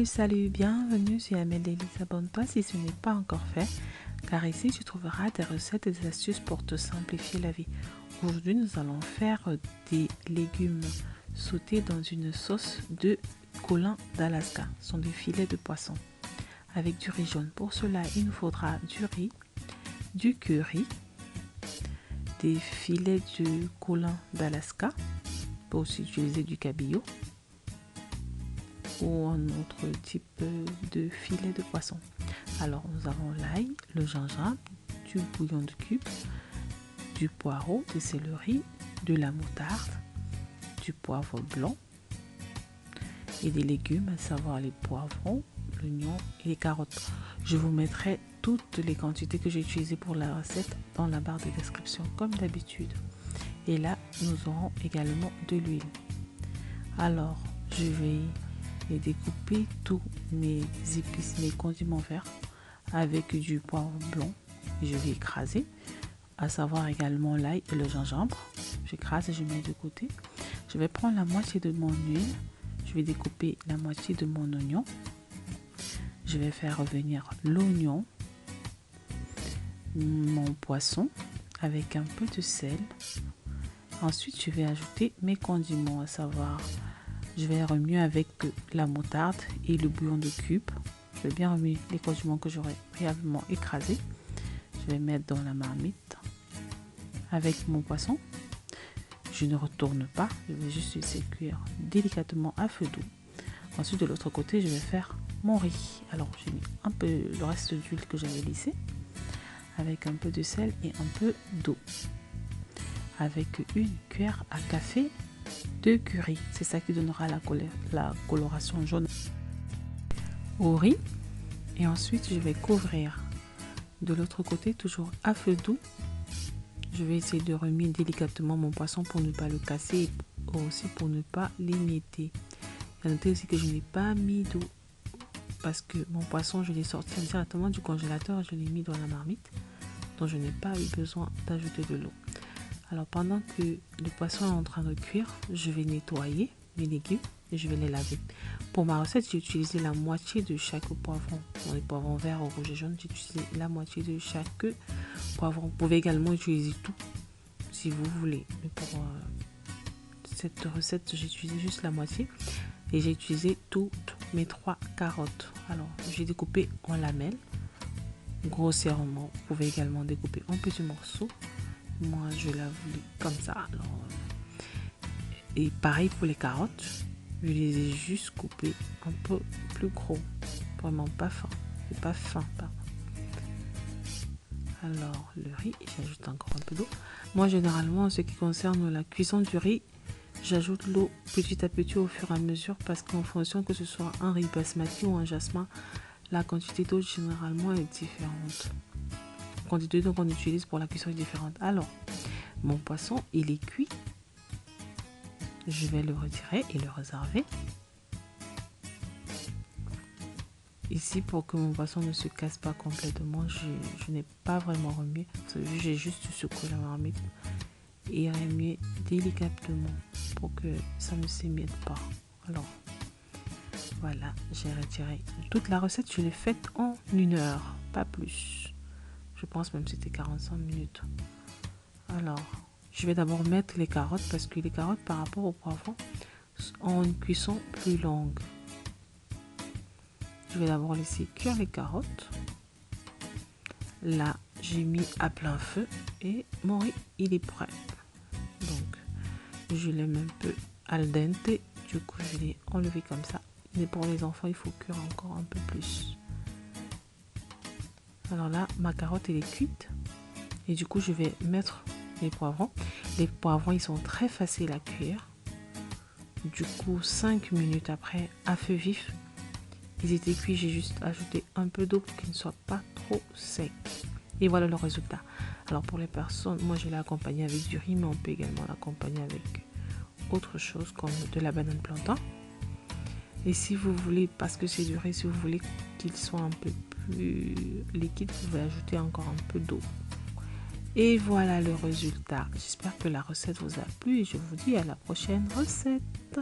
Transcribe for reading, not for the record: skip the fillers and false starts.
Salut, bienvenue sur Amel Daily. Abonne-toi si ce n'est pas encore fait, car ici tu trouveras des recettes et des astuces pour te simplifier la vie. Aujourd'hui, nous allons faire des légumes sautés dans une sauce de colin d'Alaska. Ce sont des filets de poisson avec du riz jaune. Pour cela, il nous faudra du riz, du curry, des filets de colin d'Alaska. On peut aussi utiliser du cabillaud ou un autre type de filet de poisson. Alors nous avons l'ail, le gingembre, du bouillon de cube, du poireau, du céleri, de la moutarde, du poivre blanc et des légumes, à savoir les poivrons, l'oignon et les carottes. Je vous mettrai toutes les quantités que j'ai utilisées pour la recette dans la barre de description comme d'habitude. Et là, nous aurons également de l'huile. Alors, je vais découper tous mes épices, mes condiments verts avec du poivre blanc. Et je vais écraser, à savoir également l'ail et le gingembre. J'écrase et je mets de côté. Je vais prendre la moitié de mon huile. Je vais découper la moitié de mon oignon. Je vais faire revenir l'oignon, mon poisson avec un peu de sel. Ensuite, je vais ajouter mes condiments, à savoir, je vais remuer avec la moutarde et le bouillon de cube. Je vais bien remuer les condiments que j'aurai préalablement écrasés. Je vais mettre dans la marmite avec mon poisson. Je ne retourne pas, je vais juste laisser cuire délicatement à feu doux. Ensuite, de l'autre côté, je vais faire mon riz. Alors, j'ai mis un peu le reste d'huile que j'avais lissé avec un peu de sel et un peu d'eau. Avec une cuillère à café de curry. C'est ça qui donnera la coloration jaune au riz. Et ensuite, je vais couvrir de l'autre côté, toujours à feu doux. Je vais essayer de remuer délicatement mon poisson pour ne pas le casser et aussi pour ne pas l'émietter. Et notez aussi que je n'ai pas mis d'eau parce que mon poisson, je l'ai sorti directement du congélateur et je l'ai mis dans la marmite. Donc, je n'ai pas eu besoin d'ajouter de l'eau. Alors, pendant que le poisson est en train de cuire, je vais nettoyer mes légumes et je vais les laver. Pour ma recette, j'ai utilisé la moitié de chaque poivron. Dans les poivrons verts, rouge et jaune, j'ai utilisé la moitié de chaque poivron. Vous pouvez également utiliser tout si vous voulez. Mais pour cette recette, j'ai utilisé juste la moitié et j'ai utilisé toutes mes 3 carottes. Alors, j'ai découpé en lamelles, grossièrement. Vous pouvez également découper en petits morceaux. Moi, je la voulais comme ça. Alors, et pareil pour les carottes. Je les ai juste coupées un peu plus gros. Vraiment pas fin. C'est pas fin, pardon. Alors, le riz, j'ajoute encore un peu d'eau. Moi, généralement, en ce qui concerne la cuisson du riz, j'ajoute l'eau petit à petit au fur et à mesure parce qu'en fonction que ce soit un riz basmati ou un jasmin, la quantité d'eau généralement est différente. La quantité d'eau qu'on utilise pour la cuisson est différente. Alors, mon poisson, il est cuit. Je vais le retirer et le réserver. Ici, pour que mon poisson ne se casse pas complètement, je n'ai pas vraiment remué. J'ai juste secoué la marmite et remué délicatement pour que ça ne s'émiette pas. Alors, voilà, j'ai retiré. Toute la recette, je l'ai faite en 1 heure, pas plus. Je pense même que c'était 45 minutes. Alors, je vais d'abord mettre les carottes parce que les carottes par rapport au poivron ont une cuisson plus longue. Je vais d'abord laisser cuire les carottes. Là, j'ai mis à plein feu et mon riz, il est prêt. Donc, je l'aime un peu al dente. Du coup, je l'ai enlevé comme ça. Mais pour les enfants, il faut cuire encore un peu plus. Alors là, ma carotte, elle est cuite. Et du coup, je vais mettre les poivrons. Les poivrons, ils sont très faciles à cuire. Du coup, 5 minutes après, à feu vif, ils étaient cuits. J'ai juste ajouté un peu d'eau pour qu'ils ne soient pas trop secs. Et voilà le résultat. Alors pour les personnes, moi je l'ai accompagné avec du riz, mais on peut également l'accompagner avec autre chose comme de la banane plantain. Et si vous voulez, parce que c'est du riz, si vous voulez qu'il soit un peu plus liquide, vous pouvez ajouter encore un peu d'eau. Et voilà le résultat. J'espère que la recette vous a plu et je vous dis à la prochaine recette.